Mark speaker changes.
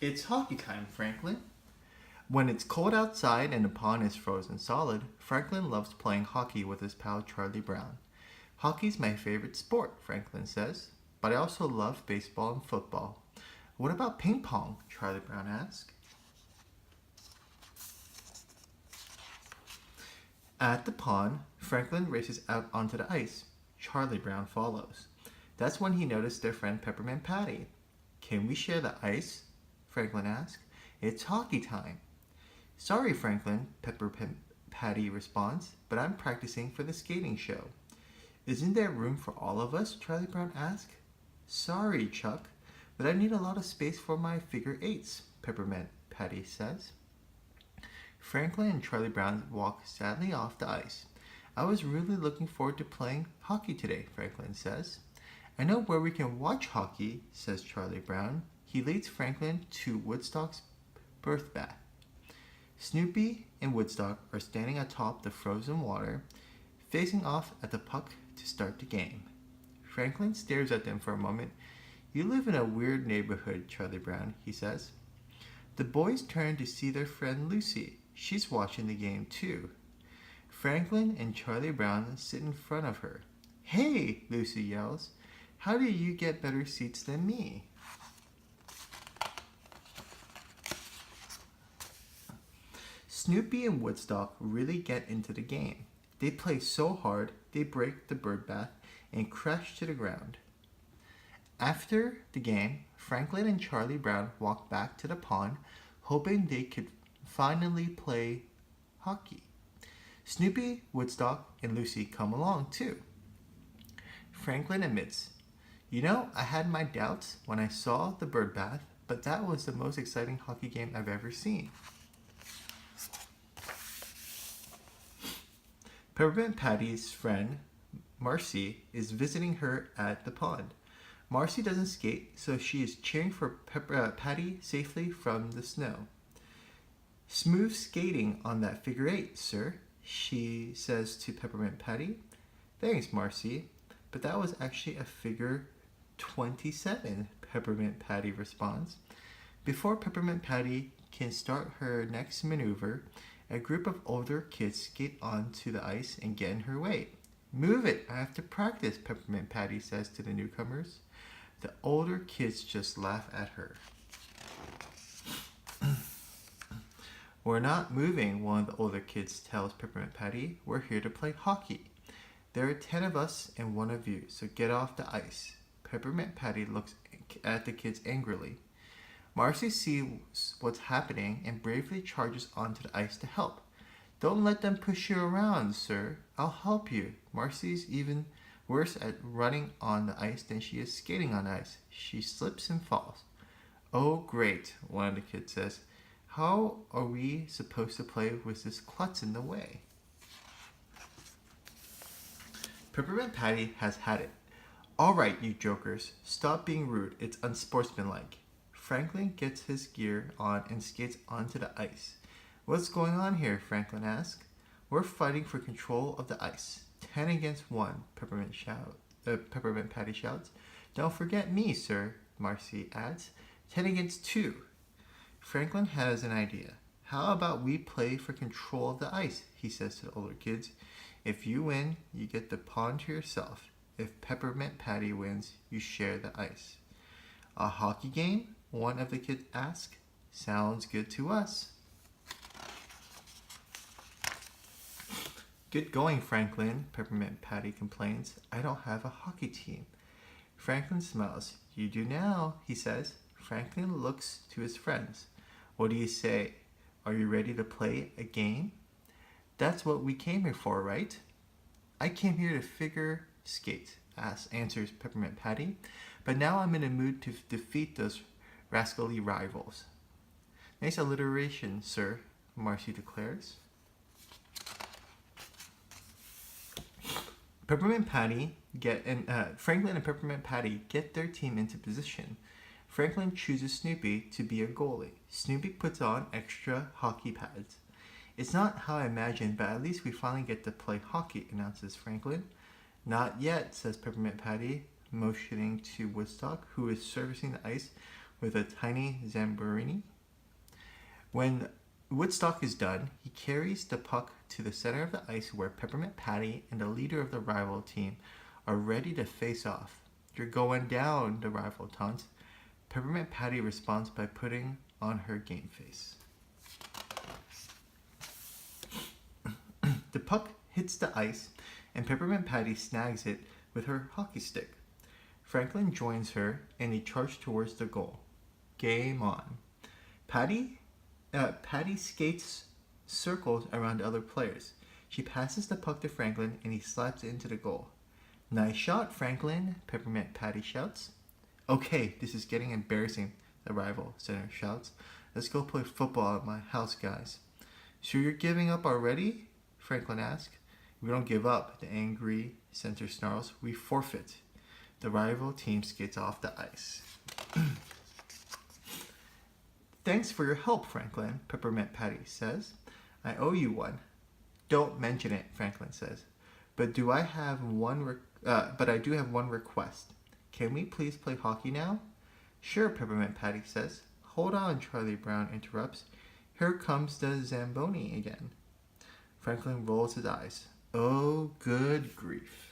Speaker 1: It's hockey time, Franklin. When it's cold outside and the pond is frozen solid, Franklin loves playing hockey with his pal Charlie Brown. Hockey's my favorite sport, Franklin says, but I also love baseball and football. What about ping pong? Charlie Brown asks. At the pond, Franklin races out onto the ice. Charlie Brown follows. That's when he noticed their friend Peppermint Patty. Can we share the ice? Franklin asked. It's hockey time. Sorry, Franklin, Peppermint Patty responds, but I'm practicing for the skating show. Isn't there room for all of us? Charlie Brown asked. Sorry, Chuck, but I need a lot of space for my figure eights, Peppermint Patty says. Franklin and Charlie Brown walk sadly off the ice. I was really looking forward to playing hockey today, Franklin says. I know where we can watch hockey, says Charlie Brown. He leads Franklin to Woodstock's birth bath. Snoopy and Woodstock are standing atop the frozen water, facing off at the puck to start the game. Franklin stares at them for a moment. You live in a weird neighborhood, Charlie Brown, he says. The boys turn to see their friend Lucy. She's watching the game too. Franklin and Charlie Brown sit in front of her. Hey, Lucy yells. How do you get better seats than me? Snoopy and Woodstock really get into the game. They play so hard, they break the bird bath and crash to the ground. After the game, Franklin and Charlie Brown walk back to the pond, hoping they could finally play hockey. Snoopy, Woodstock, and Lucy come along too. Franklin admits, I had my doubts when I saw the bird bath, but that was the most exciting hockey game I've ever seen. Peppermint Patty's friend, Marcy, is visiting her at the pond. Marcy doesn't skate, so she is cheering for Patty safely from the snow. Smooth skating on that figure eight, sir, she says to Peppermint Patty. Thanks, Marcy, but that was actually a figure 27, Peppermint Patty responds. Before Peppermint Patty can start her next maneuver, a group of older kids skate onto the ice and get in her way. Move it, I have to practice, Peppermint Patty says to the newcomers. The older kids just laugh at her. We're not moving, one of the older kids tells Peppermint Patty. We're here to play hockey. There are 10 of us and 1 of you, so get off the ice. Peppermint Patty looks at the kids angrily. Marcy sees what's happening and bravely charges onto the ice to help. Don't let them push you around, sir. I'll help you. Marcy's even worse at running on the ice than she is skating on ice. She slips and falls. Oh, great, one of the kids says. How are we supposed to play with this klutz in the way? Peppermint Patty has had it. All right, you jokers, stop being rude. It's unsportsmanlike. Franklin gets his gear on and skates onto the ice. What's going on here? Franklin asks. We're fighting for control of the ice. 10 against 1, Peppermint Patty shouts. Don't forget me, sir, Marcy adds. 10 against 2. Franklin has an idea. How about we play for control of the ice, he says to the older kids. If you win, you get the pond to yourself. If Peppermint Patty wins, you share the ice. A hockey game? One of the kids asks. Sounds good to us. Good going, Franklin, Peppermint Patty complains. I don't have a hockey team. Franklin smiles. You do now, he says. Franklin looks to his friends. What do you say? Are you ready to play a game? That's what we came here for, right? I came here to figure skate, answers Peppermint Patty. But now I'm in a mood to defeat those rascally rivals. Nice alliteration, sir, Marcy declares. Franklin and Peppermint Patty get their team into position. Franklin chooses Snoopy to be a goalie. Snoopy puts on extra hockey pads. It's not how I imagined, but at least we finally get to play hockey, announces Franklin. Not yet, says Peppermint Patty, motioning to Woodstock, who is servicing the ice with a tiny zamborini. When Woodstock is done, he carries the puck to the center of the ice where Peppermint Patty and the leader of the rival team are ready to face off. "You're going down," the rival taunts. Peppermint Patty responds by putting on her game face. The puck hits the ice, and Peppermint Patty snags it with her hockey stick. Franklin joins her, and they charge towards the goal. Game on. Patty skates circles around the other players. She passes the puck to Franklin, and he slaps it into the goal. "Nice shot, Franklin," Peppermint Patty shouts. "Okay, this is getting embarrassing," the rival center shouts. "Let's go play football at my house, guys." "So you're giving up already?" Franklin asks. "We don't give up," the angry center snarls. "We forfeit." The rival team skates off the ice. "Thanks for your help, Franklin," Peppermint Patty says. "I owe you one." "Don't mention it," Franklin says. But I do have one request. Can we please play hockey now?" "Sure," Peppermint Patty says. "Hold on," Charlie Brown interrupts. "Here comes the Zamboni again." Franklin rolls his eyes. "Oh, good grief."